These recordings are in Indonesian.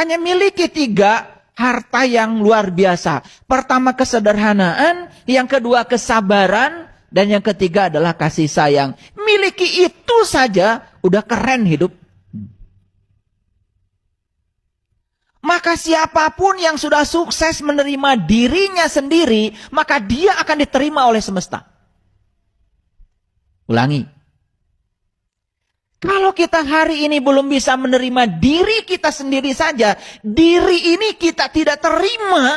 Makanya miliki 3 harta yang luar biasa. Pertama kesederhanaan, yang kedua kesabaran, dan yang ketiga adalah kasih sayang. Miliki itu saja udah keren hidup. Maka siapapun yang sudah sukses menerima dirinya sendiri, maka dia akan diterima oleh semesta. Ulangi. Kalau kita hari ini belum bisa menerima diri kita sendiri saja, diri ini kita tidak terima,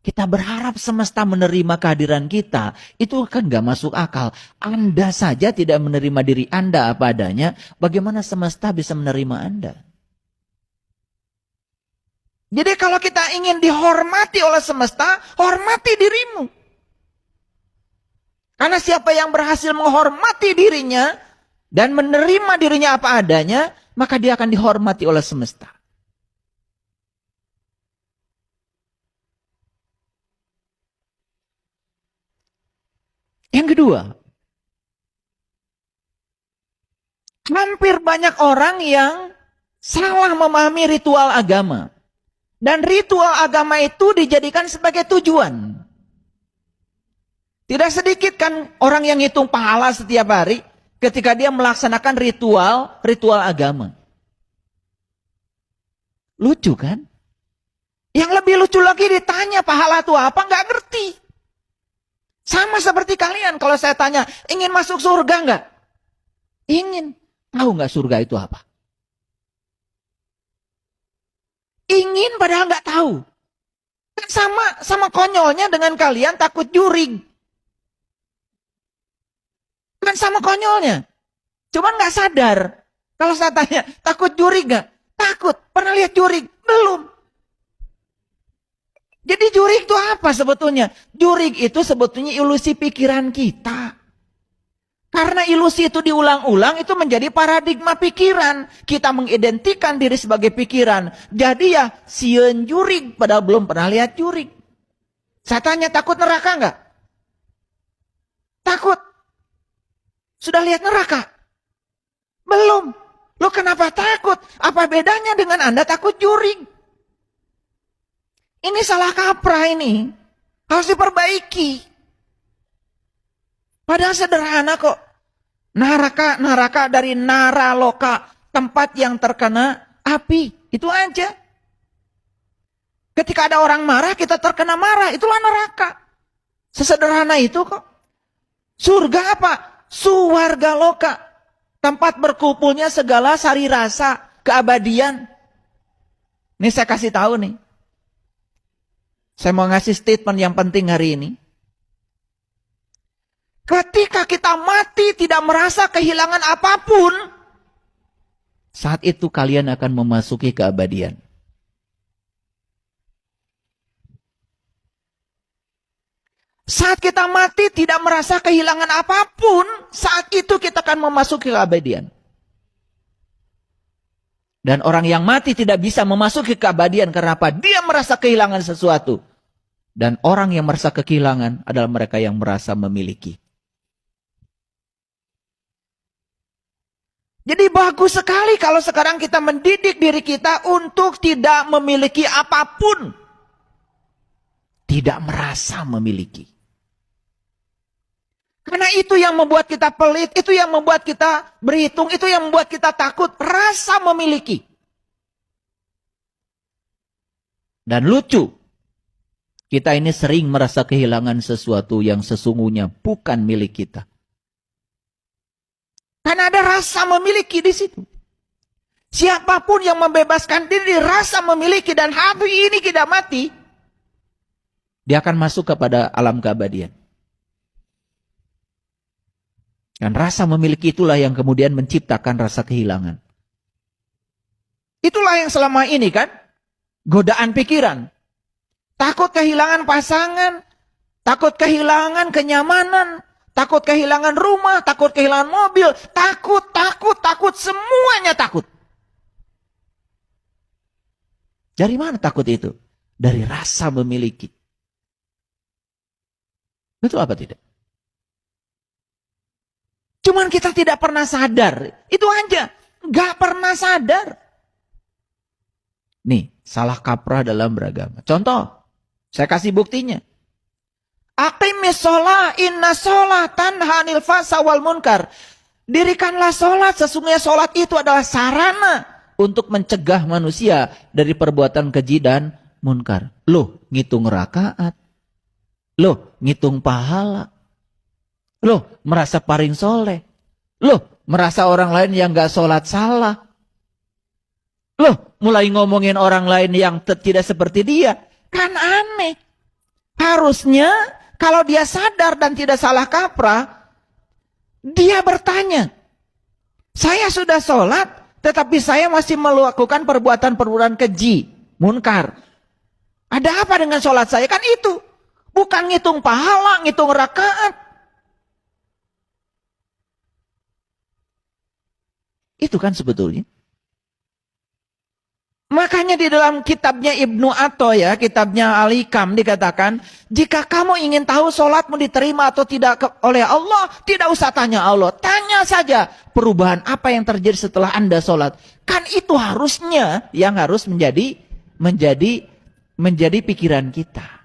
kita berharap semesta menerima kehadiran kita, itu kan gak masuk akal. Anda saja tidak menerima diri Anda apa adanya, bagaimana semesta bisa menerima Anda? Jadi kalau kita ingin dihormati oleh semesta, hormati dirimu. Karena siapa yang berhasil menghormati dirinya dan menerima dirinya apa adanya, maka dia akan dihormati oleh semesta. Yang kedua, hampir banyak orang yang salah memahami ritual agama. Dan ritual agama itu dijadikan sebagai tujuan. Tidak sedikit kan orang yang hitung pahala setiap hari ketika dia melaksanakan ritual agama. Lucu kan? Yang lebih lucu lagi ditanya pahala itu apa, nggak ngerti. Sama seperti kalian, kalau saya tanya, ingin masuk surga nggak? Ingin. Tahu nggak surga itu apa? Ingin padahal nggak tahu. Kan sama konyolnya dengan kalian takut jurig. Kan sama konyolnya. Cuman nggak sadar. Kalau saya tanya, takut jurig nggak? Takut. Pernah lihat jurig? Belum. Jadi jurig itu apa sebetulnya? Jurig itu sebetulnya ilusi pikiran kita. Karena ilusi itu diulang-ulang, itu menjadi paradigma pikiran. Kita mengidentikan diri sebagai pikiran. Jadi ya, sieun jurig, padahal belum pernah lihat jurig. Saya tanya, takut neraka nggak? Takut. Sudah lihat neraka? Belum. Lo kenapa takut? Apa bedanya dengan Anda takut jurig? Ini salah kaprah ini. Harus diperbaiki. Padahal sederhana kok. Neraka dari naraloka, tempat yang terkena api. Itu aja. Ketika ada orang marah, kita terkena marah. Itulah neraka. Sesederhana itu kok. Surga apa? Suwarga loka. Tempat berkumpulnya segala sari rasa keabadian. Ini saya kasih tahu nih. Saya mau ngasih statement yang penting hari ini. Ketika kita mati tidak merasa kehilangan apapun, saat itu kalian akan memasuki keabadian. Saat kita mati tidak merasa kehilangan apapun, saat itu kita akan memasuki keabadian. Dan orang yang mati tidak bisa memasuki keabadian karena apa? Dia merasa kehilangan sesuatu. Dan orang yang merasa kehilangan adalah mereka yang merasa memiliki. Jadi bagus sekali kalau sekarang kita mendidik diri kita untuk tidak memiliki apapun. Tidak merasa memiliki. Karena itu yang membuat kita pelit, itu yang membuat kita berhitung, itu yang membuat kita takut, rasa memiliki. Dan lucu, kita ini sering merasa kehilangan sesuatu yang sesungguhnya bukan milik kita. Karena ada rasa memiliki di situ. Siapapun yang membebaskan diri rasa memiliki dan hari ini tidak mati, dia akan masuk kepada alam keabadian. Dan rasa memiliki itulah yang kemudian menciptakan rasa kehilangan. Itulah yang selama ini kan godaan pikiran. Takut kehilangan pasangan, takut kehilangan kenyamanan, takut kehilangan rumah, takut kehilangan mobil, takut, semuanya takut. Dari mana takut itu? Dari rasa memiliki. Betul apa tidak? Cuman kita tidak pernah sadar. Itu aja. Gak pernah sadar. Nih, salah kaprah dalam beragama. Contoh, saya kasih buktinya. Aqimis sholat, inna sholat tanha anil fahsya wal munkar. Dirikanlah sholat, sesungguhnya sholat itu adalah sarana untuk mencegah manusia dari perbuatan keji dan munkar. Loh, ngitung rakaat. Loh, ngitung pahala. Loh, merasa paling soleh. Loh, merasa orang lain yang gak sholat salah. Loh, mulai ngomongin orang lain yang tidak seperti dia. Kan aneh. Harusnya kalau dia sadar dan tidak salah kaprah, dia bertanya, saya sudah sholat, tetapi saya masih melakukan perbuatan-perbuatan keji, munkar. Ada apa dengan sholat saya? Kan itu. Bukan ngitung pahala, ngitung rakaat. Itu kan sebetulnya. Makanya di dalam kitabnya Ibnu Atho ya, kitabnya Al-Hikam dikatakan, jika kamu ingin tahu sholatmu diterima atau tidak oleh Allah, tidak usah tanya Allah. Tanya saja perubahan apa yang terjadi setelah Anda sholat. Kan itu harusnya yang harus menjadi pikiran kita.